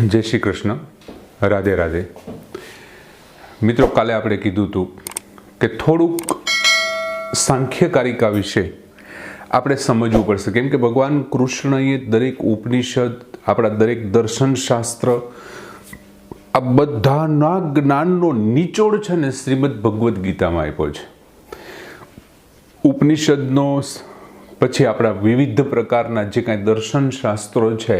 જય શ્રી કૃષ્ણ, રાધે રાધે. મિત્રો, કાલે આપણે કીધું હતું કે થોડુંક સાંખ્યકારિકા વિશે આપણે સમજવું પડશે, કેમ કે ભગવાન કૃષ્ણએ દરેક ઉપનિષદ, આપણા દરેક દર્શનશાસ્ત્ર, આ બધાના જ્ઞાનનો નિચોડ છે ને શ્રીમદ ભગવદ્ ગીતામાં આપ્યો છે. ઉપનિષદનો પછી આપણા વિવિધ પ્રકારના જે કાંઈ દર્શનશાસ્ત્રો છે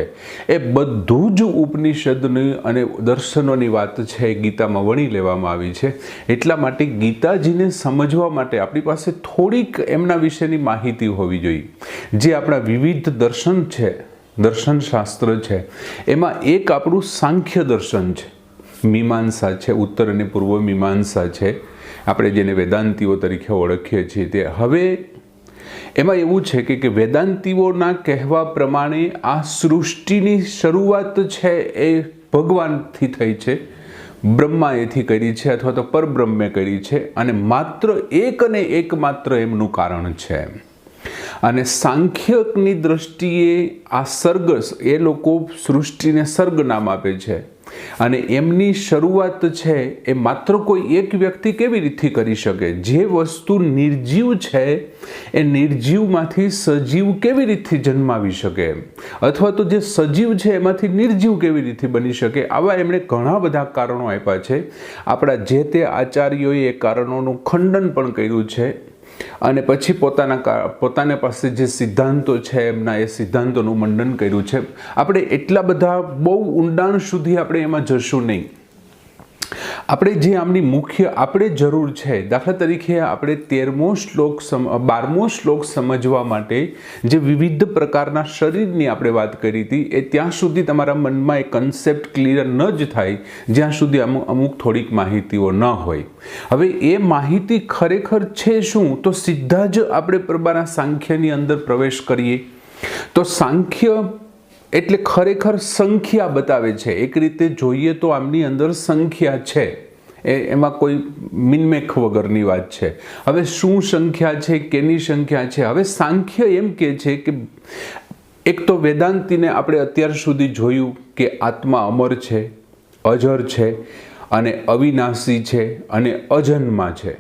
એ બધું જ ઉપનિષદની અને દર્શનોની વાત છે એ ગીતામાં વણી લેવામાં આવી છે. એટલા માટે ગીતાજીને સમજવા માટે આપણી પાસે થોડીક એમના વિશેની માહિતી હોવી જોઈએ. જે આપણા વિવિધ દર્શન છે, દર્શનશાસ્ત્ર છે, એમાં એક આપણું સાંખ્ય દર્શન છે, મીમાંસા છે, ઉત્તર અને પૂર્વ મીમાંસા છે, આપણે જેને વેદાંતીઓ તરીકે ઓળખીએ છીએ તે. હવે એમાં એવું છે કે વેદાંતીઓના કહેવા પ્રમાણે આ સૃષ્ટિની શરૂઆત છે એ ભગવાનથી થઈ છે, બ્રહ્માએથી કરી છે અથવા તો પરબ્રહ્મે કરી છે, અને માત્ર એક અને એકમાત્ર એમનું કારણ છે. અને સાંખ્યકની દ્રષ્ટિએ આ સર્ગ, એ લોકો સૃષ્ટિને સર્ગ નામ આપે છે, અને એમની શરૂઆત છે એ માત્ર કોઈ એક વ્યક્તિ કેવી રીતે કરી શકે? જે વસ્તુ નિર્જીવ છે એ નિર્જીવમાંથી સજીવ કેવી રીતે જન્માવી શકે, અથવા તો જે સજીવ છે એમાંથી નિર્જીવ કેવી રીતે બની શકે? આવા એમણે ઘણા બધા કારણો આપ્યા છે. આપણા જે તે આચાર્યોએ એ કારણોનું ખંડન પણ કર્યું છે, અને પછી પોતાના પાસે જે સિદ્ધાંતો છે એમના એ સિદ્ધાંતોનું મંડન કર્યું છે. આપણે એટલા બધા બહુ ઊંડાણ સુધી આપણે એમાં જશું નહીં. આપણે જે આમની મુખ્ય આપણે જરૂર છે, દાખલા તરીકે આપણે 12મો શ્લોક સમજવા માટે જે વિવિધ પ્રકારના શરીરની આપણે વાત કરી હતી, એ ત્યાં સુધી તમારા મનમાં એ કન્સેપ્ટ ક્લિયર ન જ થાય જ્યાં સુધી અમુક થોડીક માહિતીઓ ન હોય. હવે એ માહિતી ખરેખર છે શું? તો સીધા જ આપણે પ્રબાના સાંખ્યની અંદર પ્રવેશ કરીએ તો સાંખ્ય એટલે ખરેખર સંખ્યા બતાવે છે. એક રીતે જોઈએ તો આમની અંદર સંખ્યા છે, એમાં કોઈ મિનમેખ વગરની વાત છે. હવે શું સંખ્યા છે, કેની સંખ્યા છે? હવે સાંખ્ય એમ કહે છે કે એક તો વેદાંતીને આપણે અત્યાર સુધી જોયું કે આત્મા અમર છે, અજર છે, અને અવિનાશી છે, અને અજન્મા છે.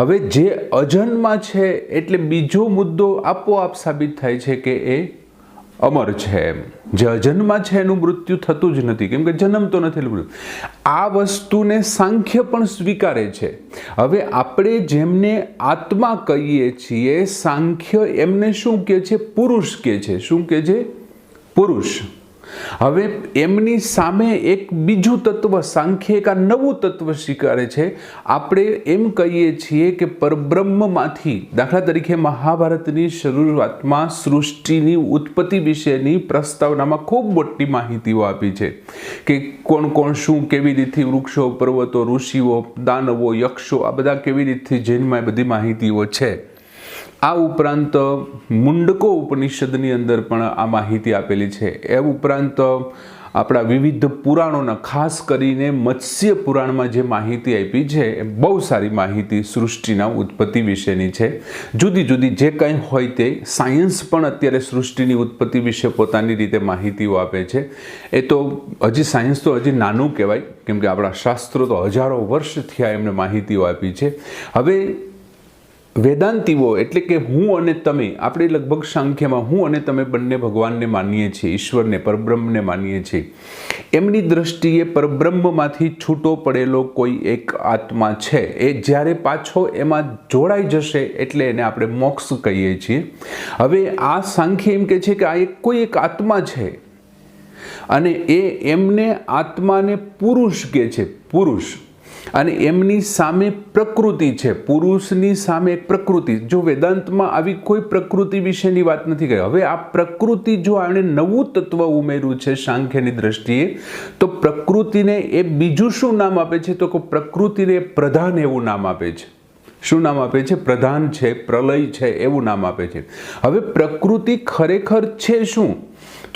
હવે જે અજન્મા છે એટલે બીજો મુદ્દો આપોઆપ સાબિત થાય છે કે એ અમર છે. એમ જે અજન્મા છે એનું મૃત્યુ થતું જ નથી, કેમ કે જન્મ તો નથી. આ વસ્તુને સાંખ્ય પણ સ્વીકારે છે. હવે આપણે જેમને આત્મા કહીએ છીએ, સાંખ્ય એમને શું કહે છે? પુરુષ કહે છે. શું કહે છે? પુરુષ. હવે એમની સામે એક બીજું તત્વ, સાંખ્ય એક આ નવું તત્વ સ્વીકારે છે. આપણે એમ કહીએ છીએ કે પરબ્રહ્મમાંથી, દાખલા તરીકે મહાભારતની શરૂઆતમાં સૃષ્ટિની ઉત્પત્તિ વિશેની પ્રસ્તાવનામાં ખૂબ મોટી માહિતીઓ આપી છે કે કોણ કોણ શું કેવી રીતે, વૃક્ષો, પર્વતો, ઋષિઓ, દાનવો, યક્ષો, આ બધા કેવી રીતે જૈનમાં બધી માહિતીઓ છે. આ ઉપરાંત મુંડકો ઉપનિષદની અંદર પણ આ માહિતી આપેલી છે. એ ઉપરાંત આપણા વિવિધ પુરાણોના, ખાસ કરીને મત્સ્ય પુરાણમાં જે માહિતી આપી છે એ બહુ સારી માહિતી સૃષ્ટિના ઉત્પત્તિ વિશેની છે. જુદી જુદી જે કંઈ હોય તે. સાયન્સ પણ અત્યારે સૃષ્ટિની ઉત્પત્તિ વિશે પોતાની રીતે માહિતીઓ આપે છે. એ તો હજી સાયન્સ તો હજી નાનું કહેવાય, કેમ કે આપણા શાસ્ત્રો તો હજારો વર્ષ થયા એમને માહિતીઓ આપી છે. હવે વેદાંતીઓ એટલે કે હું અને તમે, આપણે લગભગ સાંખ્યમાં હું અને તમે બંને ભગવાનને માનીએ છીએ, ઈશ્વરને, પરબ્રહ્મને માનીએ છીએ. એમની દ્રષ્ટિએ પરબ્રહ્મમાંથી છૂટો પડેલો કોઈ એક આત્મા છે, એ જ્યારે પાછો એમાં જોડાઈ જશે એટલે એને આપણે મોક્ષ કહીએ છીએ. હવે આ સાંખ્ય એમ કહે છે કે આ કોઈ એક આત્મા છે, અને એમને આત્માને પુરુષ કહે છે. પુરુષ. અને એમની સામે પ્રકૃતિ છે. પુરુષની સામે એક પ્રકૃતિ. જો વેદાંતમાં આવી કોઈ પ્રકૃતિ વિશેની વાત નથી કરી. હવે આ પ્રકૃતિ, જો આણે નવું તત્વ ઉમેર્યું છે સાંખ્યની દ્રષ્ટિએ, તો પ્રકૃતિને એ બીજું શું નામ આપે છે? તો પ્રકૃતિને પ્રધાન એવું નામ આપે છે. શું નામ આપે છે? પ્રધાન છે, પ્રલય છે, એવું નામ આપે છે. હવે પ્રકૃતિ ખરેખર છે શું?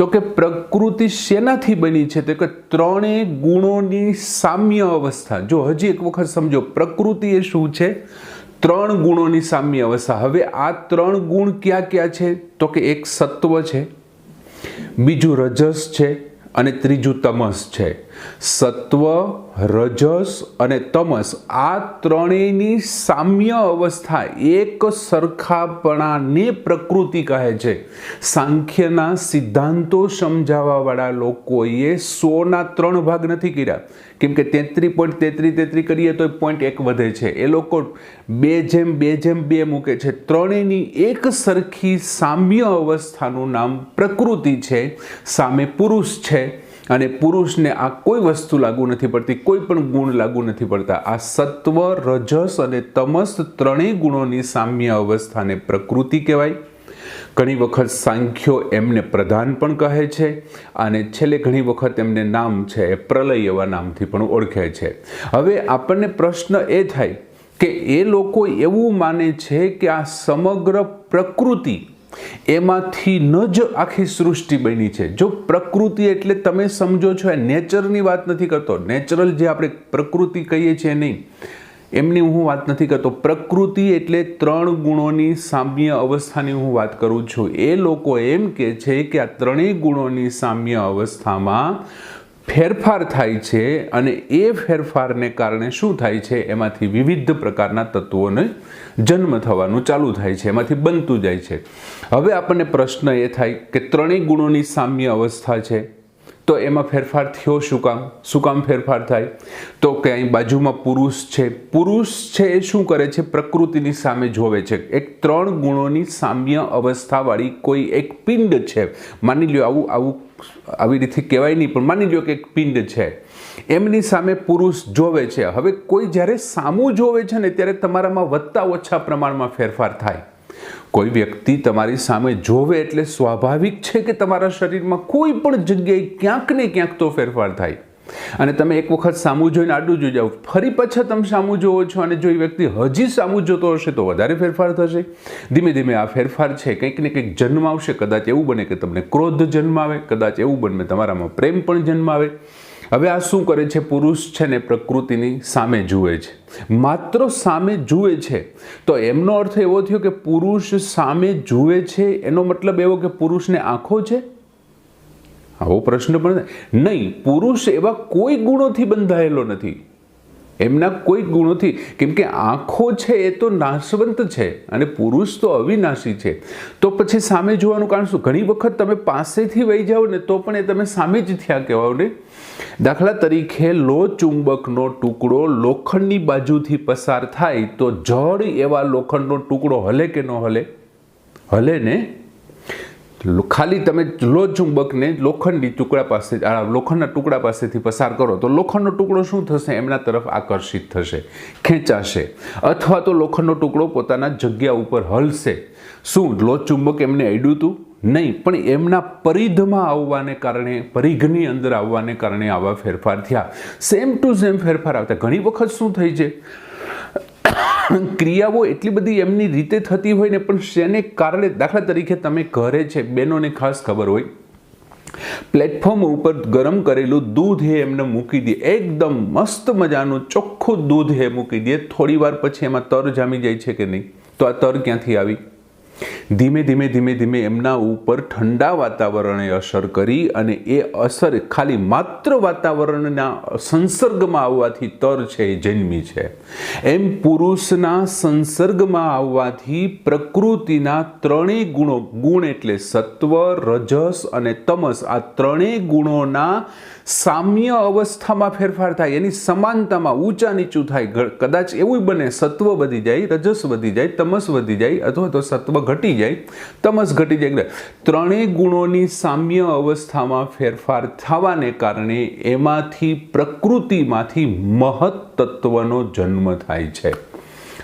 તો કે પ્રકૃતિ શેનાથી બની છે? તો કે ત્રણેય ગુણોની સામ્ય અવસ્થા. જો હજી એક વખત સમજો, પ્રકૃતિ એ શું છે? 3 ગુણોની સામ્ય અવસ્થા. હવે આ 3 ગુણ ક્યાં ક્યાં છે? તો કે એક સત્વ છે, બીજું રજસ છે, અને ત્રીજું તમસ છે. સત્વ, રજસ અને તમસ આ ત્રણેયની સામ્ય અવસ્થા એક સરખાપણાને પ્રકૃતિ કહે છે. સાંખ્યના સિદ્ધાંતો સમજાવવાવાળા લોકોએ 100ના 3 ભાગ નથી કર્યા, કેમ કે 33.33 કરીએ તો 0.1 વધે છે. એ લોકો 2:2 મૂકે છે. ત્રણેયની એક સરખી સામ્ય અવસ્થાનું નામ પ્રકૃતિ છે. સામે પુરુષ છે અને પુરુષને આ કોઈ વસ્તુ લાગુ નથી પડતી, કોઈ પણ ગુણ લાગુ નથી પડતા. આ સત્વ, રજસ અને તમસ ત્રણેય ગુણોની સામ્ય અવસ્થાને પ્રકૃતિ કહેવાય. ઘણી વખત સાંખ્યો એમને પ્રધાન પણ કહે છે અને છેલ્લે ઘણી વખત એમને નામ છે એ પ્રલય એવા નામથી પણ ઓળખે છે. હવે આપણને પ્રશ્ન એ થાય કે એ લોકો એવું માને છે કે આ સમગ્ર પ્રકૃતિ એમાંથી ન જ આખી સૃષ્ટિ બની છે. જો પ્રકૃતિ એટલે તમે સમજો છો એ નેચરની વાત નથી કરતો, નેચરલ જે આપણે પ્રકૃતિ કહીએ છીએ નહીં એમની હું વાત નથી કરતો. પ્રકૃતિ એટલે 3 ગુણોની સામ્ય અવસ્થાની હું વાત કરું છું. એ લોકો એમ કહે છે કે આ ત્રણેય ગુણોની સામ્ય અવસ્થામાં ફેરફાર થાય છે અને એ ફેરફારને કારણે શું થાય છે, એમાંથી વિવિધ પ્રકારના તત્વોને જન્મ થવાનું ચાલુ થાય છે, એમાંથી બનતું જાય છે. હવે આપણને પ્રશ્ન એ થાય કે ત્રણેય ગુણોની સામ્ય અવસ્થા છે તો એમાં ફેરફાર થયો શું કામ ફેરફાર થાય? તો કે અહીં બાજુમાં પુરુષ છે. પુરુષ છે એ શું કરે છે? પ્રકૃતિની સામે જોવે છે. એક 3 ગુણોની સામ્ય અવસ્થાવાળી કોઈ એક પિંડ છે, માની લ્યો આવી રીતે કહેવાય નહીં પણ માની લ્યો કે એક પિંડ છે, એમની સામે પુરુષ જોવે છે. હવે કોઈ જ્યારે સામું જોવે છે ને ત્યારે તમારામાં વધતા ઓછા પ્રમાણમાં ફેરફાર થાય. કોઈ વ્યક્તિ તમારી સામે જોવે એટલે સ્વાભાવિક છે કે તમારા શરીરમાં કોઈ પણ જગ્યાએ ક્યાંક ને ક્યાંક તો ફેરફાર થાય. અને તમે એક વખત સામું જોઈને આડું જોઈ જાઓ, ફરી પાછા તમે સામું જોવો છો અને જો એ વ્યક્તિ હજી સામું જોતો હશે તો વધારે ફેરફાર થશે. ધીમે ધીમે આ ફેરફાર છે કંઈક ને કંઈક જન્મ આવશે. કદાચ એવું બને કે તમને ક્રોધ જન્મ આવે, કદાચ એવું બને તમારામાં પ્રેમ પણ જન્મ આવે. હવે આ શું કરે છે? પુરુષ છે ને પ્રકૃતિની સામે જુએ છે, માત્ર સામે જુએ છે. તો એમનો અર્થ એવો થયો કે પુરુષ સામે જુએ છે એનો મતલબ એવો કે પુરુષને આંખો છે? આવો પ્રશ્ન પણ નહીં. પુરુષ એવા કોઈ ગુણોથી બંધાયેલો નથી, એમના કોઈ ગુણોથી, કેમ કે આંખો છે એ તો નાશવંત છે અને પુરુષ તો અવિનાશી છે. તો પછી સામે જોવાનું કારણ શું? ઘણી વખત તમે પાસેથી વહી જાઓ ને તો પણ એ તમે સામે જ થયા કહેવાઓ ને. દાખલા તરીકે ચુંબકનો ટુકડો લોખંડની બાજુથી પસાર થાય તો જડ એવા લોખંડનો ટુકડો હલે કે ન હલે? હલે ને. ખાલી તમે ચુંબકને લોખંડના ટુકડા પાસેથી પસાર કરો તો લોખંડનો ટુકડો શું થશે? એમના તરફ આકર્ષિત થશે, ખેંચાશે, અથવા તો લોખંડનો ટુકડો પોતાના જગ્યા ઉપર હલશે. શું ચુંબક એમને અડ્યું હતું? નહીં, પણ એમના પરિધમાં આવવાને કારણે, પરિઘની અંદર આવવાને કારણે આવા ફેરફાર થયા. સેમ ટુ સેમ ફેરફાર આવતા. ઘણી વખત શું થઈ છે, ક્રિયાઓ એટલી બધી એમની રીતે થતી હોય ને પણ શેને કારણે? દાખલા તરીકે તમે ઘરે છે, બહેનોને ખાસ ખબર હોય, પ્લેટફોર્મ ઉપર ગરમ કરેલું દૂધ એ એમને મૂકી દે, એકદમ મસ્ત મજાનું ચોખ્ખું દૂધ એ મૂકી દે. થોડી વાર પછી એમાં તર જામી જાય છે કે નહીં? તો આ તર ક્યાંથી આવી? ધીમે ધીમે એમના ઉપર ઠંડા વાતાવરણે અસર કરી અને એ અસર ખાલી માત્ર વાતાવરણના સંસર્ગમાં આવવાથી તર છે એ જન્મી છે. એમ પુરુષના સંસર્ગમાં આવવાથી પ્રકૃતિના ત્રણેય ગુણ એટલે સત્વ, રજસ અને તમસ, આ ત્રણેય ગુણોના સામ્ય અવસ્થામાં ફેરફાર થાય, એની સમાનતામાં ઊંચા નીચું થાય. કદાચ એવું બને સત્વ વધી જાય, રજસ વધી જાય, તમસ વધી જાય, અથવા તો સત્વ ઘટી જાય, તમસ ઘટી જાય. ત્રણેય ગુણોની સામ્ય અવસ્થામાં ફેરફાર થવાને કારણે એમાંથી પ્રકૃતિમાંથી મહત તત્વનો જન્મ થાય છે.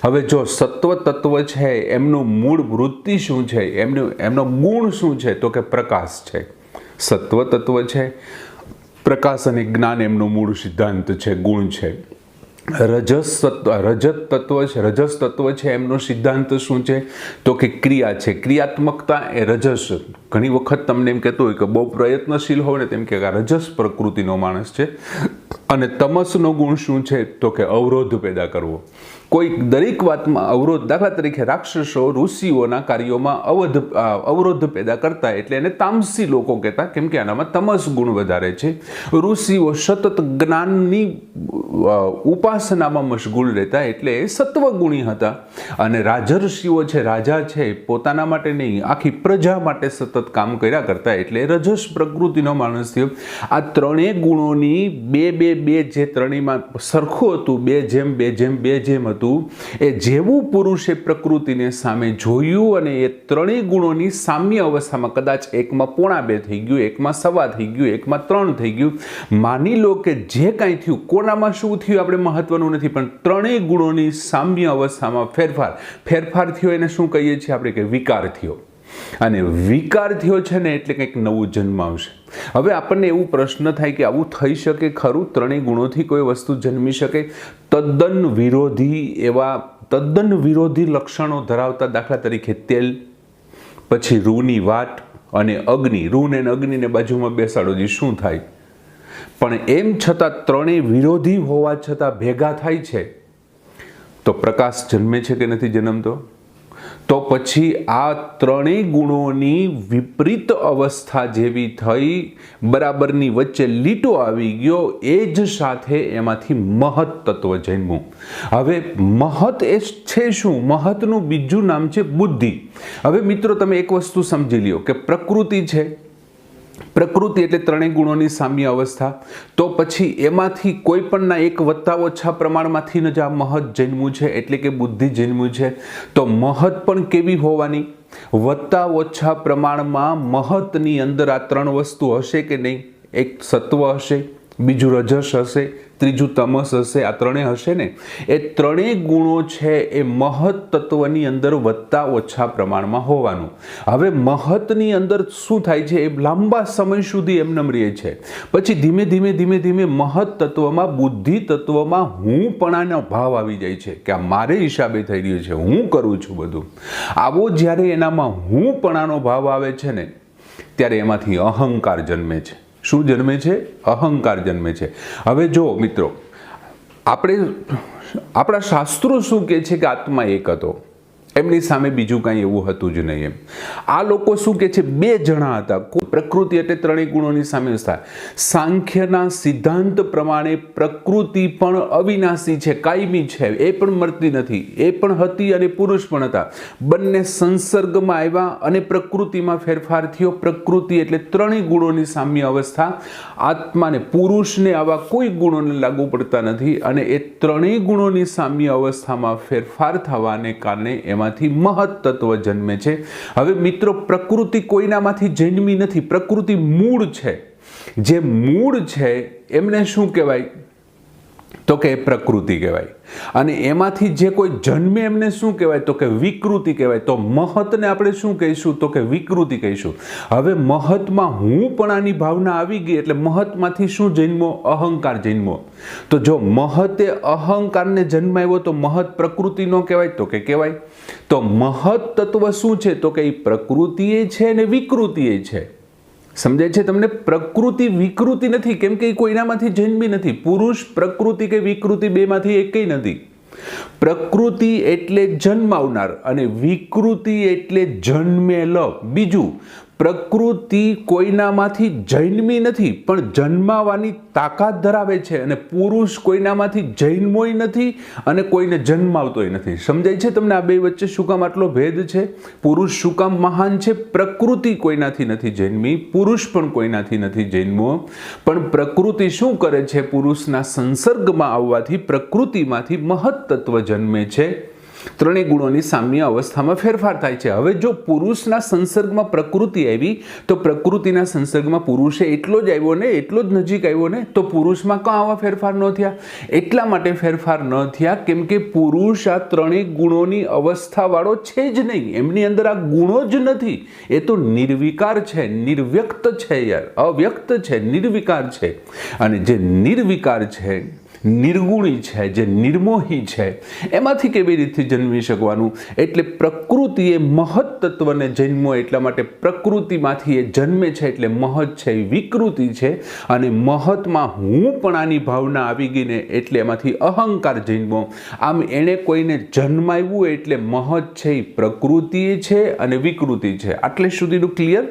હવે જો સત્વ તત્વ છે એમનું મૂળ વૃત્તિ શું છે, એમનો ગુણ શું છે? તો કે પ્રકાશ છે. સત્વ તત્વ છે, પ્રકાશ અને જ્ઞાન એમનો મૂળ સિદ્ધાંત છે, ગુણ છે. રજસ તત્વ છે એમનો સિદ્ધાંત શું છે? તો કે ક્રિયા છે, ક્રિયાત્મકતા એ રજસ. ઘણી વખત તમને એમ કહેતો હોય કે બહુ પ્રયત્નશીલ હોય ને તેમ કે આ રજસ પ્રકૃતિનો માણસ છે. અને તમસનો ગુણ શું છે? તો કે અવરોધ પેદા કરવો. કોઈ દરેક વાતમાં અવરોધ, દાખલા તરીકે રાક્ષસો ઋષિઓના કાર્યોમાં અવરોધ પેદા કરતા, એટલે એને તામસી લોકો કહેતા, કેમ કે આનામાં તમસ ગુણ વધારે છે. ઋષિઓ સતત જ્ઞાનની ઉપાસનામાં મશગુલ રહેતા, એટલે એ સત્વગુણી હતા. અને રાજર્ષિઓ છે, રાજા છે, પોતાના માટે નહીં આખી પ્રજા માટે સતત કામ કર્યા કરતા, એટલે રજસ પ્રકૃતિનો માણસ થયો. આ ત્રણેય ગુણોની બે જે ત્રણેયમાં સરખું હતું, 2:2 હતું, એ જેવું પુરુષે પ્રકૃતિને સામે જોયું અને એ ત્રણેય ગુણોની સામ્ય અવસ્થામાં, કદાચ એકમાં 1.5 થઈ ગયું, એકમાં 1.25 થઈ ગયું, એકમાં 3 થઈ ગયું, માની લો કે જે કાંઈ થયું, કોનામાં શું થયું આપણે મહત્વનું નથી, પણ ત્રણેય ગુણોની સામ્ય અવસ્થામાં ફેરફાર થયો, એને શું કહીએ છીએ આપણે કે વિકાર થયો. અને વિકાર થયો છે ને એટલે કંઈક નવું જન્મ આવશે. હવે આપણને એવું પ્રશ્ન થાય કે આવું થઈ શકે ખરું? ત્રણેય ગુણોથી કોઈ વસ્તુ જન્મી શકે? તદ્દન વિરોધી લક્ષણો ધરાવતા, દાખલા તરીકે તેલ, પછી રૂની વાટ અને અગ્નિ. રૂ ને અગ્નિને બાજુમાં બેસાડો, શું થાય? પણ એમ છતાં ત્રણેય વિરોધી હોવા છતાં ભેગા થાય છે, તો પ્રકાશ જન્મે છે કે નથી જન્મતો? તો પછી આ ત્રણેય ગુણોની વિપરીત અવસ્થા જેવી થઈ, બરાબરની વચ્ચે લીટો આવી ગયો, એ જ સાથે એમાંથી મહત તત્વ જન્મ્યું. હવે મહત એ છે શું? મહતનું બીજું નામ છે બુદ્ધિ. હવે મિત્રો તમે એક વસ્તુ સમજી લ્યો કે પ્રકૃતિ છે, પ્રકૃતિ એટલે ત્રણેય ગુણોની સામ્ય અવસ્થા, તો પછી એમાંથી કોઈ પણના એક વત્તા ઓછા પ્રમાણમાંથી જ આ મહત જન્મ્યું છે, એટલે કે બુદ્ધિ જન્મ્યું છે. તો મહત પણ કેવી હોવાની? વત્તા ઓછા પ્રમાણમાં મહતની અંદર આ ત્રણ વસ્તુ હશે કે નહીં? એક સત્વ હશે, બીજું રજસ હશે, ત્રીજું તમસ હશે. આ ત્રણેય હશે ને? એ ત્રણેય ગુણો છે એ મહત તત્વની અંદર વત્તા ઓછા પ્રમાણમાં હોવાનું. હવે મહતની અંદર શું થાય છે? એ લાંબા સમય સુધી એમનેમ રહે છે. પછી ધીમે ધીમે મહત તત્વમાં, બુદ્ધિ તત્વમાં હુંપણાનો ભાવ આવી જાય છે કે આ મારે હિસાબે થઈ રહ્યું છે, હું કરું છું બધું. આવો જ્યારે એનામાં હુંપણાનો ભાવ આવે છે ને, ત્યારે એમાંથી અહંકાર જન્મે છે. શું જન્મે છે? અહંકાર જન્મે છે. હવે જો મિત્રો, આપણા શાસ્ત્રો શું કહે છે કે આત્મા એક હતો, એમની સામે બીજું કાંઈ એવું હતું જ નહીં. એમ આ લોકો શું કહે છે? 2 જણા હતા. પ્રકૃતિ એટલે ત્રણેય ગુણોની સામે થાય. સાંખ્યના સિદ્ધાંત પ્રમાણે પ્રકૃતિ પણ અવિનાશી છે, કાયમી છે, એ પણ મરતી નથી, એ પણ હતી અને પુરુષ પણ હતા. બંને સંસર્ગમાં આવ્યા અને પ્રકૃતિમાં ફેરફાર થયો. પ્રકૃતિ એટલે ત્રણેય ગુણોની સામ્ય અવસ્થા. આત્માને, પુરુષને આવા કોઈ ગુણોને લાગુ પડતા નથી, અને એ ત્રણેય ગુણોની સામ્ય અવસ્થામાં ફેરફાર થવાને કારણે એમાંથી મહત તત્વ જન્મે છે. હવે મિત્રો, પ્રકૃતિ કોઈનામાંથી જન્મી નથી. પ્રકૃતિ મૂળ છે. જે મૂળ છે એમને શું કહેવાય? તો કે પ્રકૃતિ કહેવાય. અને એમાંથી જે કોઈ જન્મે એમને શું કહેવાય? તો કે વિકૃતિ કહેવાય. તો મહતને આપણે શું કહીશું? તો કે વિકૃતિ કહીશું. હવે મહતમાં હુંપણાની ભાવના આવી ગઈ, એટલે મહતમાંથી શું જન્મો? અહંકાર જન્મો. તો જો મહતે અહંકારને જન્માવ્યો, તો મહત પ્રકૃતિ નો કહેવાય? તો કે કહેવાય. તો મહત તત્વ શું છે? તો કે પ્રકૃતિ છે અને વિકૃતિ છે. સમજાય છે તમને? પ્રકૃતિ વિકૃતિ નથી, કેમ કે કોઈનામાંથી જન્મી નથી. પુરુષ પ્રકૃતિ કે વિકૃતિ બેમાંથી એકેય નથી. પ્રકૃતિ એટલે જન્માવનાર અને વિકૃતિ એટલે જન્મેલ. બીજું, પ્રકૃતિ કોઈનામાંથી જન્મી નથી પણ જન્માવાની તાકાત ધરાવે છે, અને પુરુષ કોઈનામાંથી જન્મોય નથી અને કોઈને જન્માવતોય નથી. સમજાય છે તમને આ બે વચ્ચે શું કામ આટલો ભેદ છે? પુરુષ શું કામ મહાન છે? પ્રકૃતિ કોઈનાથી નથી જન્મી, પુરુષ પણ કોઈનાથી નથી જન્મો, પણ પ્રકૃતિ શું કરે છે? પુરુષના સંસર્ગમાં આવવાથી પ્રકૃતિમાંથી મહત તત્વ જન્મે છે. ત્રણેય ગુણોની સામ્ય અવસ્થામાં ફેરફાર થાય છે. હવે જો પુરુષના સંસર્ગમાં પ્રકૃતિ આવી, તો પ્રકૃતિના સંસર્ગમાં પુરુષે એટલો જ આવ્યો ને, એટલો જ નજીક આવ્યો ને, તો પુરુષમાં કાં આવા ફેરફાર ન થયા? એટલા માટે ફેરફાર ન થયા કેમ કે પુરુષ આ ત્રણેય ગુણોની અવસ્થાવાળો છે જ નહીં. એમની અંદર આ ગુણો જ નથી. એ તો નિર્વિકાર છે, નિર્વ્યક્ત છે યાર, અવ્યક્ત છે, નિર્વિકાર છે. અને જે નિર્વિકાર છે, નિર્ગુણી છે, જે નિર્મોહી છે, એમાંથી કેવી રીતે જન્મી શકવાનું? એટલે પ્રકૃતિએ મહત તત્વને જન્મો, એટલા માટે પ્રકૃતિમાંથી એ જન્મે છે, એટલે મહત છે એ વિકૃતિ છે, અને મહતમાં હું પણ આની ભાવના આવી ગઈ ને એટલે એમાંથી અહંકાર જન્મો. આમ એણે કોઈને જન્માવ્યું એટલે મહત છે એ પ્રકૃતિ છે અને વિકૃતિ છે. આટલે સુધીનું ક્લિયર?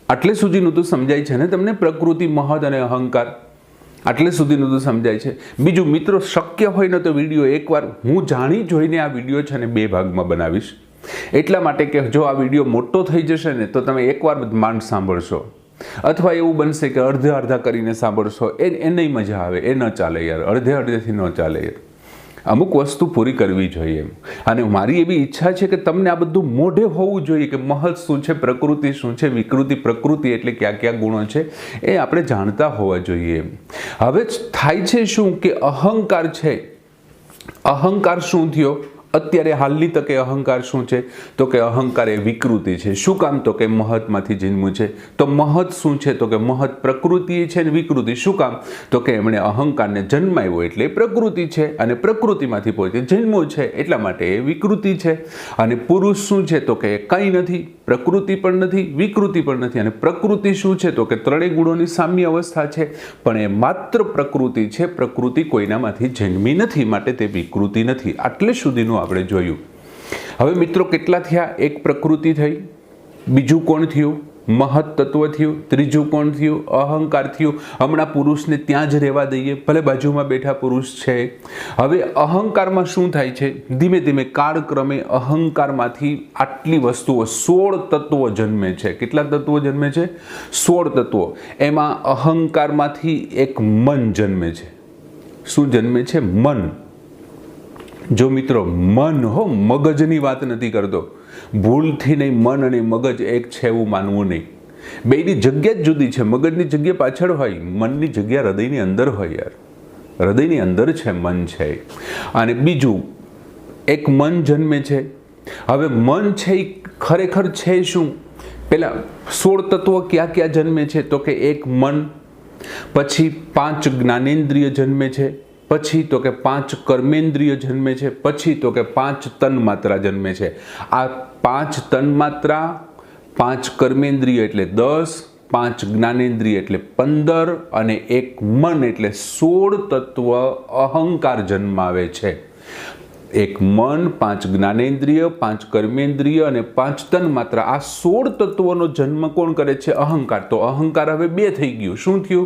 આટલે સુધીનું તો સમજાય છે ને તમને? પ્રકૃતિ, મહત અને અહંકાર આટલે સુધીનું તો સમજાય છે. બીજું મિત્રો, શક્ય હોય ને તો વિડીયો એકવાર હું જાણી જોઈને આ વિડીયો છે ને 2 ભાગમાં બનાવીશ, એટલા માટે કે જો આ વિડીયો મોટો થઈ જશે ને તો તમે એકવાર માંડ સાંભળશો, અથવા એવું બનશે કે અડધા કરીને સાંભળશો, એ નહીં મજા આવે, એ ન ચાલે યાર, અડધેથી ન ચાલે યાર. અમુક વસ્તુ પૂરી કરવી જોઈએ. અને મારી એવી ઈચ્છા છે કે તમને આ બધું મોઢે હોવું જોઈએ કે મહત શું છે, પ્રકૃતિ શું છે, વિકૃતિ, પ્રકૃતિ એટલે કયા કયા ગુણો છે એ આપણે જાણતા હોવા જોઈએ. હવે થાય છે શું કે અહંકાર છે. અહંકાર શું થયો? અત્યારે હાલની તકે અહંકાર શું છે? તો કે અહંકાર એ વિકૃતિ છે. શું કામ? તો કે મહતમાંથી જન્મ્યું છે. તો મહત શું છે? તો કે મહત પ્રકૃતિ છે ને વિકૃતિ. શું કામ? તો કે એમણે અહંકારને જન્માવ્યો એટલે પ્રકૃતિ છે, અને પ્રકૃતિમાંથી પોતે જન્મ્યો છે એટલા માટે એ વિકૃતિ છે. અને પુરુષ શું છે? તો કે કંઈ નથી, પ્રકૃતિ પણ નથી, વિકૃતિ પણ નથી. અને પ્રકૃતિ શું છે? તો કે ત્રણેય ગુણોની સામ્ય અવસ્થા છે, પણ એ માત્ર પ્રકૃતિ છે. પ્રકૃતિ કોઈનામાંથી જન્મી નથી, માટે તે વિકૃતિ નથી. આટલે સુધીનું આપણે જોયું. હવે મિત્રો કેટલા થયા? એક પ્રકૃતિ થઈ, બીજું કોણ થયું? મહત તત્વ થયું, ત્રીજું કોણ થયું? અહંકાર થયું. હમણાં પુરુષને ત્યાં જ રહેવા દઈએ, ભલે બાજુમાં બેઠા પુરુષ છે. હવે અહંકારમાં શું થાય છે? ધીમે ધીમે કાળક્રમે અહંકારમાંથી આટલી વસ્તુઓ 16 તત્વો જન્મે છે. કેટલા તત્વો જન્મે છે? 16 તત્વો. એમાં અહંકારમાંથી એક મન જન્મે છે. શું જન્મે છે? મન. જો મિત્રો, મન હો, મગજની વાત નથી કરતો. ભૂલથી નહીં, મન અને મગજ એક છે એવું માનવું નહીં. બેની જગ્યા જ જુદી છે. મગજની જગ્યા પાછળ હોય, મનની જગ્યા હૃદયની અંદર હોય યાર. હૃદયની અંદર છે મન છે. અને બીજું એક મન જન્મે છે. હવે મન છે એ ખરેખર છે શું? પેલા 16 તત્વો ક્યાં ક્યાં જન્મે છે? તો કે એક મન, પછી 5 જ્ઞાનેન્દ્રિય જન્મે છે, પછી તો કે 5 કર્મેન્દ્રિય જન્મે છે, પછી તો કે 5 તન્માત્રા જન્મે છે. આ 5 તન્માત્રા, 5 કર્મેન્દ્રિય એટલે 10, 5 જ્ઞાનેન્દ્રિય એટલે 15, અને એક મન એટલે 16 તત્વ અહંકાર જન્માવે છે. એક મન, 5 જ્ઞાનેન્દ્રિય, 5 કર્મેન્દ્રિય અને 5 તન્માત્રા, આ 16 તત્વોનો જન્મ કોણ કરે છે? અહંકાર. તો અહંકાર હવે 2 થઈ ગયું. શું થયું?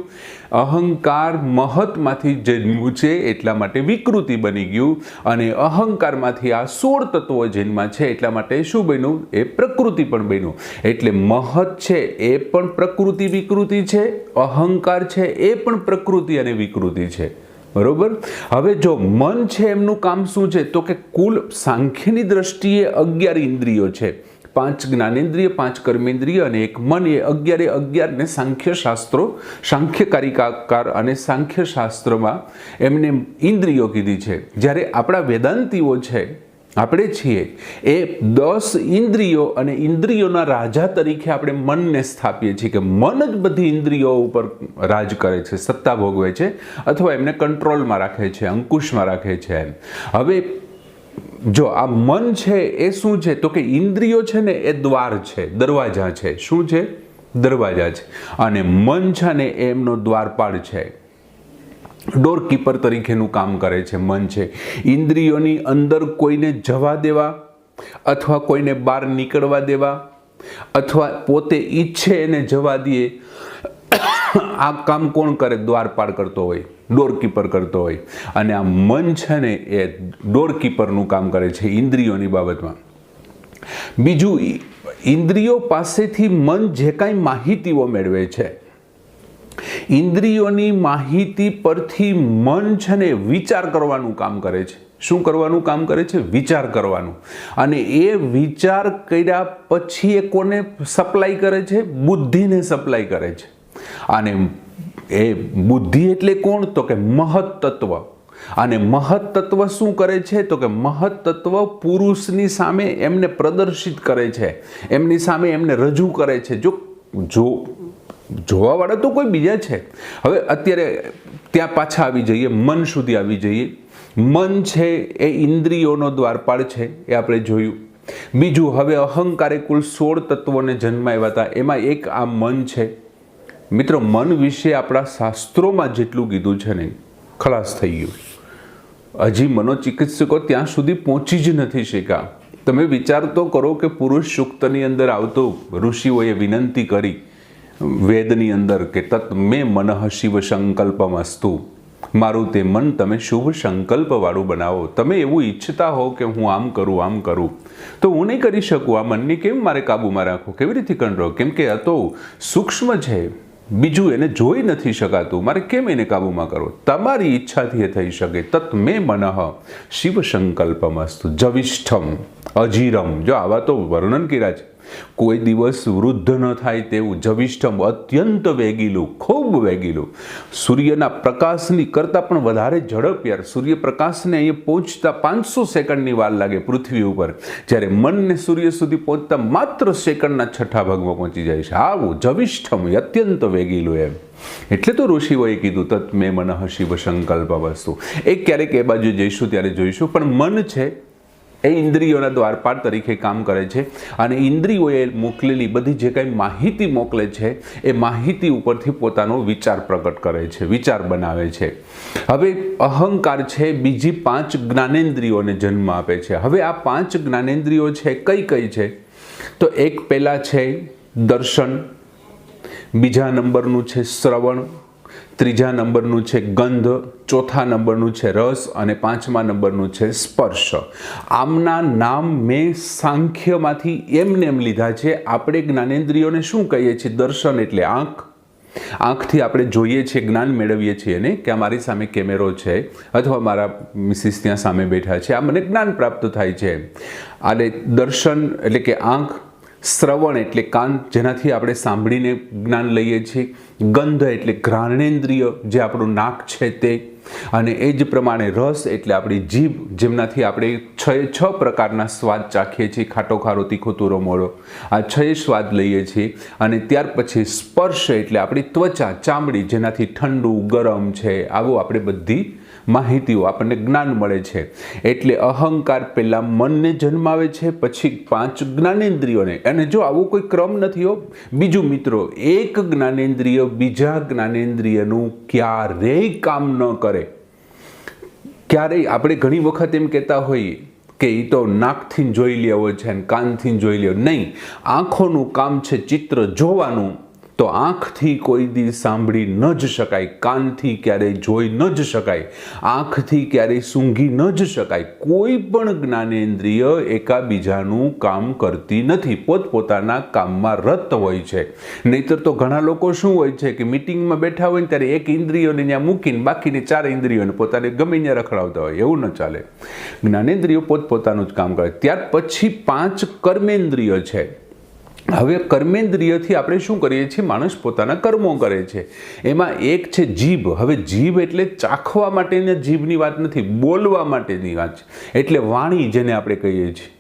અહંકાર મહતમાંથી જન્મ્યું છે એટલા માટે વિકૃતિ બની ગયું, અને અહંકારમાંથી આ 16 તત્વો જન્મ્યા છે એટલા માટે શું બન્યું? એ પ્રકૃતિ પણ બન્યું. એટલે મહત છે એ પણ પ્રકૃતિ વિકૃતિ છે, અહંકાર છે એ પણ પ્રકૃતિ અને વિકૃતિ છે. બરોબર. હવે જો મન છે એમનું કામ શું છે? તો કે કુલ સાંખ્યની દ્રષ્ટિએ 11 ઇન્દ્રિયો છે. 5 જ્ઞાનેન્દ્રિય, 5 કર્મેન્દ્રિય અને એક મન, એ 11 ને સાંખ્ય શાસ્ત્રો, સાંખ્યકારિકાકાર અને સાંખ્ય શાસ્ત્રમાં એમને ઇન્દ્રિયો કીધી છે. જ્યારે આપણા વેદાંતીઓ છે, આપણે છીએ, એ 10 ઇન્દ્રિયો અને ઇન્દ્રિયોના રાજા તરીકે આપણે મનને સ્થાપીએ છીએ કે મન જ બધી ઇન્દ્રિયો ઉપર રાજ કરે છે, સત્તા ભોગવે છે, અથવા એમને કંટ્રોલમાં રાખે છે, અંકુશમાં રાખે છે. હવે જો આ મન છે એ શું છે? તો કે ઇન્દ્રિયો છે ને એ દ્વાર છે, દરવાજા છે. શું છે? દરવાજા છે. અને મન છે ને એ એમનો દ્વારપાળ છે, ડોરકીપર તરીકેનું કામ કરે છે. મન છે ઇન્દ્રિયોની અંદર કોઈને જવા દેવા, અથવા કોઈને બહાર નીકળવા દેવા, અથવા પોતે ઈચ્છે એને જવા દે, આ કામ કોણ કરે? દ્વારપાળ કરતો હોય, ડોરકીપર કરતો હોય. અને આ મન છે ને એ ડોરકીપરનું કામ કરે છે ઇન્દ્રિયોની બાબતમાં. બીજું, ઇન્દ્રિયો પાસેથી મન જે કાંઈ માહિતીઓ મેળવે છે, ઇન્દ્રિયોની માહિતી પરથી મન છે ને વિચાર કરવાનું કામ કરે છે. શું કરવાનું કામ કરે છે? વિચાર કરવાનું. અને એ વિચાર કર્યા પછી એ કોને સપ્લાય કરે છે? બુદ્ધિને સપ્લાય કરે છે. અને એ બુદ્ધિ એટલે કોણ? તો કે મહત તત્વ. અને મહત તત્વ શું કરે છે? તો કે મહત તત્વ પુરુષની સામે એમને પ્રદર્શિત કરે છે, એમની સામે એમને રજૂ કરે છે. જો જોવાવાળા તો કોઈ બીજા છે. હવે અત્યારે ત્યાં પાછા આવી જઈએ, મન સુધી આવી જઈએ. મન છે એ ઇન્દ્રિયોનો દ્વારપાળ છે, એ આપણે જોયું. બીજું, હવે અહંકારે કુલ 16 તત્વોને જન્મ આવ્યા હતા, એમાં એક આ મન છે. મિત્રો, મન વિશે આપણા શાસ્ત્રોમાં જેટલું કીધું છે ને, ખલાસ થઈ ગયું. હજી મનોચિકિત્સકો ત્યાં સુધી પહોંચી જ નથી શક્યા. તમે વિચાર તો કરો કે પુરુષ સૂક્તની અંદર આવતો ઋષિઓએ વિનંતી કરી વેદની અંદર કે તત મેં મનઃ શિવ સંકલ્પમસ્તુ, મારું તે મન તમે શુભ સંકલ્પ વાળું બનાવો. તમે એવું ઈચ્છતા હો કે હું આમ કરું, તો હું નહીં કરી શકું. આ મનને કેમ મારે કાબૂમાં રાખવું, કેવી રીતે કંટ્રોલ? કેમ કે આ તો સૂક્ષ્મ છે, બીજું એને જોઈ નથી શકાતું, મારે કેમ એને કાબૂમાં કરવો? તમારી ઈચ્છાથી એ થઈ શકે. તત મેં મનઃ શિવ સંકલ્પમસ્તુ જવિષ્ઠમ અજીરમ. જો આવા તો વર્ણન કર્યા છે, કોઈ દિવસ વૃદ્ધ ન થાય તેવું જવિષ્ઠમ, અત્યંત વેગીલું, ખૂબ વેગીલું, સૂર્યના પ્રકાશની કરતાં પણ વધારે ઝડપ. યાર, સૂર્યપ્રકાશને અહીંયા પહોંચતા 500 સેકન્ડની વાર લાગે પૃથ્વી ઉપર, જ્યારે મનને સૂર્ય સુધી પહોંચતા માત્ર સેકન્ડના 6 ભાગમાં પહોંચી જાય છે. આવું જવિષ્ઠમ, અત્યંત વેગીલું એમ. એટલે તો ઋષિઓએ કીધું તત મેં મનઃ શિવ સંકલ્પ વસ્તુ. એ ક્યારેક એ બાજુ જઈશું ત્યારે જોઈશું. પણ મન છે એ ઇન્દ્રિયોના દ્વારપાળ તરીકે કામ કરે છે, અને ઇન્દ્રિયોએ મોકલેલી બધી જે કંઈ માહિતી મોકલે છે એ માહિતી ઉપરથી પોતાનો વિચાર પ્રગટ કરે છે, વિચાર બનાવે છે. હવે અહંકાર છે, બીજી 5 જ્ઞાનેન્દ્રિયોને જન્મ આપે છે. હવે આ 5 જ્ઞાનેન્દ્રિયો છે કઈ કઈ છે? તો એક પહેલા છે દર્શન, બીજા નંબરનું છે શ્રવણ, ત્રીજા નંબરનું છે ગંધ, ચોથા નંબરનું છે રસ, અને 5મા નંબરનું છે સ્પર્શ. આમના નામ મેં સાંખ્યમાંથી એમને એમ લીધા છે. આપણે જ્ઞાનેન્દ્રિયોને શું કહીએ છીએ? દર્શન એટલે આંખ. આંખથી આપણે જોઈએ છીએ, જ્ઞાન મેળવીએ છીએ ને કે આ મારી સામે કેમેરો છે, અથવા મારા મિસિસ ત્યાં સામે બેઠા છે, આ મને જ્ઞાન પ્રાપ્ત થાય છે. અને દર્શન એટલે કે આંખ, શ્રવણ એટલે કાન, જેનાથી આપણે સાંભળીને જ્ઞાન લઈએ છીએ, ગંધ એટલે ઘ્રાણેન્દ્રિય, જે આપણું નાક છે તે, અને એ જ પ્રમાણે રસ એટલે આપણી જીભ, જેમનાથી આપણે 6 પ્રકારના સ્વાદ ચાખીએ છીએ, ખાટો, ખારો, તીખો, તુરો, મોળો, આ 6 સ્વાદ લઈએ છીએ. અને ત્યાર પછી સ્પર્શ એટલે આપણી ત્વચા, ચામડી, જેનાથી ઠંડુ, ગરમ છે, આવું આપણે બધી માહિતીઓ, આપણને જ્ઞાન મળે છે. એટલે અહંકાર પહેલા મનને જન્માવે છે, પછી 5 જ્ઞાનેન્દ્રિયોને. અને જો આવો કોઈ ક્રમ નથી હો. બીજું મિત્રો, એક જ્ઞાનેન્દ્રિય બીજા જ્ઞાનેન્દ્રિયનું ક્યારેય કામ ન કરે. ક્યારેય આપણે ઘણી વખત એમ કહેતા હોઈએ કે એ તો નાકથી જોઈ લેવો છે અને કાનથી જોઈ લેવો. નહીં, આંખોનું કામ છે ચિત્ર જોવાનું. તો આંખથી કોઈ દી સાંભળી ન જ શકાય, કાનથી ક્યારેય જોઈ ન જ શકાય, આંખથી ક્યારેય સૂંઘી ન જ શકાય. કોઈ પણ જ્ઞાનેન્દ્રિય એકાબીજાનું કામ કરતી નથી, પોતપોતાના કામમાં રત હોય છે. નહીતર તો ઘણા લોકો શું હોય છે કે મિટિંગમાં બેઠા હોય ને ત્યારે એક ઇન્દ્રિયોને ત્યાં મૂકીને બાકીની 4 ઇન્દ્રિયોને પોતાને ગમે ત્યાં રખડાવતા હોય. એવું ન ચાલે. જ્ઞાનેન્દ્રિયો પોતપોતાનું જ કામ કરે. ત્યાર પછી 5 કર્મેન્દ્રિયો છે. હવે કર્મેન્દ્રિયથી આપણે શું કરીએ છીએ? માણસ પોતાના કર્મો કરે છે. એમાં એક છે જીભ. હવે જીભ એટલે ચાખવા માટેની જીભની વાત નથી, બોલવા માટેની વાત છે. એટલે વાણી જેને આપણે કહીએ છીએ,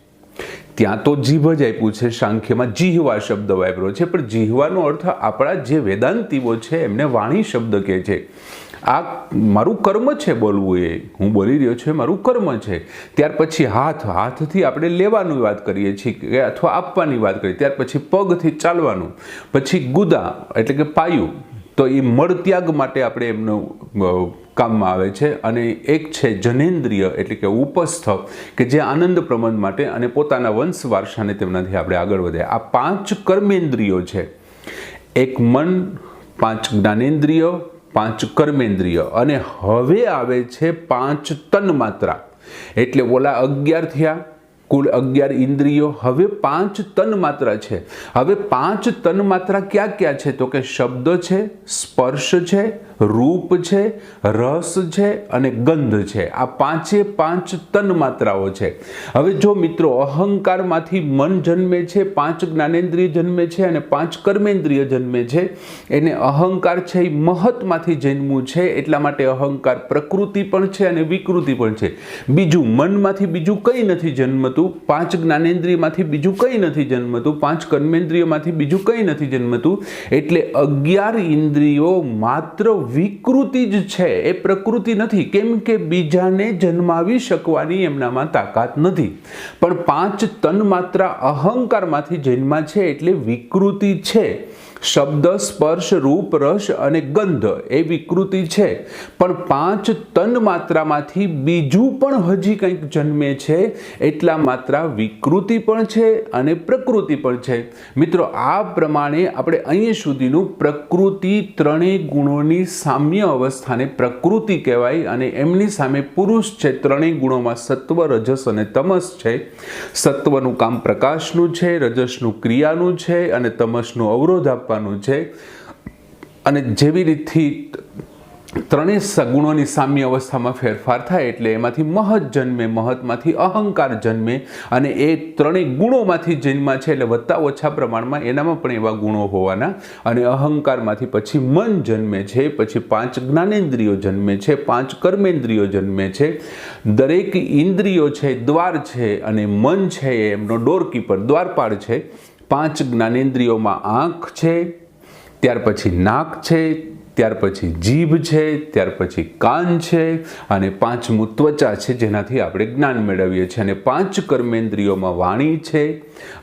ત્યાં તો જીભ જ આપ્યું છે, સાંખ્યમાં જીહવા શબ્દ વાપર્યો છે, પણ જીહવાનો અર્થ આપણા જે વેદાંતિઓ છે એમને વાણી શબ્દ કહે છે. આ મારું કર્મ છે બોલવું, એ હું બોલી રહ્યો છું, મારું કર્મ છે. ત્યાર પછી હાથ, હાથથી આપણે લેવાની વાત કરીએ છીએ અથવા આપવાની વાત કરીએ. ત્યાર પછી પગથી ચાલવાનું. પછી ગુદા એટલે કે પાયું, તો એ મળત્યાગ માટે આપણે એમનું કામમાં આવે છે. અને એક છે જનેન્દ્રિય એટલે કે ઉપસ્થ, કે જે આનંદ પ્રમોદ માટે અને પોતાના વંશ વારસાને તેમનાથી આપણે આગળ વધે. આ 5 કર્મેન્દ્રિયો છે. એક મન, 5 જ્ઞાનેન્દ્રિયો, 5 કર્મેન્દ્રિય, અને હવે આવે છે 5 તન્માત્રા. એટલે ઓલા 11 થયા, કુલ 11 ઇન્દ્રિયો. હવે 5 તન્માત્રા છે. હવે 5 તન્માત્રા ક્યાં ક્યાં છે? તો કે શબ્દ છે, સ્પર્શ છે, રૂપ છે, રસ છે અને ગંધ છે. આ 5 તન્માત્રાઓ છે. હવે જો મિત્રો, અહંકારમાંથી મન જન્મે છે, 5 જ્ઞાનેન્દ્રિય જન્મે છે અને 5 કર્મેન્દ્રિય જન્મે છે. એને અહંકાર છે એ મહતમાંથી જન્મ્યું છે, એટલા માટે અહંકાર પ્રકૃતિ પણ છે અને વિકૃતિ પણ છે. બીજું, મનમાંથી બીજું કંઈ નથી જન્મતું, જન્મતું, 5 જ્ઞાનેન્દ્રિયમાંથી બીજું કંઈ નથી જન્મતું, 5 કર્મેન્દ્રિયોમાંથી બીજું કંઈ નથી જન્મતું. એટલે 11 ઇન્દ્રિયો માત્ર વિકૃતિ જ છે, એ પ્રકૃતિ નથી. કેમ કે બીજાને જન્માવી શકવાની એમનામાં તાકાત નથી. પણ 5 તન્માત્રા અહંકારમાંથી જન્મા છે એટલે વિકૃતિ છે. શબ્દ, સ્પર્શ, રૂપ, રસ અને ગંધ એ વિકૃતિ છે. પણ 5 તન્માત્રામાંથી બીજું પણ હજી કંઈક જન્મે છે, એટલા માત્રા વિકૃતિ પણ છે અને પ્રકૃતિ પણ છે. મિત્રો, આ પ્રમાણે આપણે અહીં સુધીનું પ્રકૃતિ ત્રણેય ગુણોની સામ્ય અવસ્થાને પ્રકૃતિ કહેવાય અને એમની સામે પુરુષ છે. ત્રણેય ગુણોમાં સત્વ, રજસ અને તમસ છે. સત્વનું કામ પ્રકાશનું છે, રજસનું ક્રિયાનું છે અને તમસનું અવરોધ આપવાનું છે. અને જેવી રીતથી ત્રણેય સગુણોની સામ્ય અવસ્થામાં ફેરફાર થાય એટલે એમાંથી મહત જન્મે, મહતમાંથી અહંકાર જન્મે અને એ ત્રણેય ગુણોમાંથી જન્મા છે એટલે વધતા ઓછા પ્રમાણમાં એનામાં પણ એવા ગુણો હોવાના. અને અહંકારમાંથી પછી મન જન્મે છે, પછી 5 જ્ઞાનેન્દ્રિયો જન્મે છે, 5 કર્મેન્દ્રિયો જન્મે છે. દરેક ઇન્દ્રિયો છે દ્વાર છે અને મન છે એમનો ડોરકીપર, દ્વારપાળ છે. 5 જ્ઞાનેન્દ્રિયોમાં આંખ છે, ત્યાર પછી નાક છે, ત્યાર પછી જીભ છે, ત્યાર પછી કાન છે અને 5મું ત્વચા છે જેનાથી આપણે જ્ઞાન મેળવીએ છીએ. અને 5 કર્મેન્દ્રિયોમાં વાણી છે,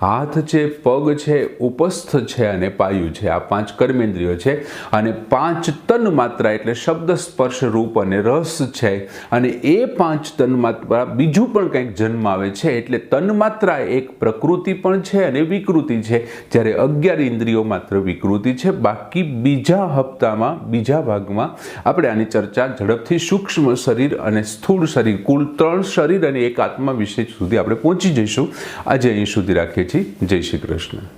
હાથ છે, પગ છે, ઉપસ્થ છે અને પાયુ છે. આ 5 કર્મેન્દ્રિયો છે. અને 5 તન્માત્રા એટલે શબ્દ, સ્પર્શ, રૂપ અને રસ છે. અને એ 5 તન્માત્રા બીજું પણ કંઈક જન્મ આવે છે. એટલે તન્માત્રા એક પ્રકૃતિ પણ છે અને વિકૃતિ છે. જ્યારે 11 ઇન્દ્રિયો માત્ર વિકૃતિ છે. બાકી બીજા હપ્તામાં, બીજા ભાગમાં આપણે આની ચર્ચા ઝડપથી સૂક્ષ્મ શરીર અને સ્થૂળ શરીર, કુલ 3 શરીર અને એક આત્મા વિશે સુધી આપણે પહોંચી જઈશું. આજે અહીં સુધી રાખીએ છીએ. જય શ્રી કૃષ્ણ.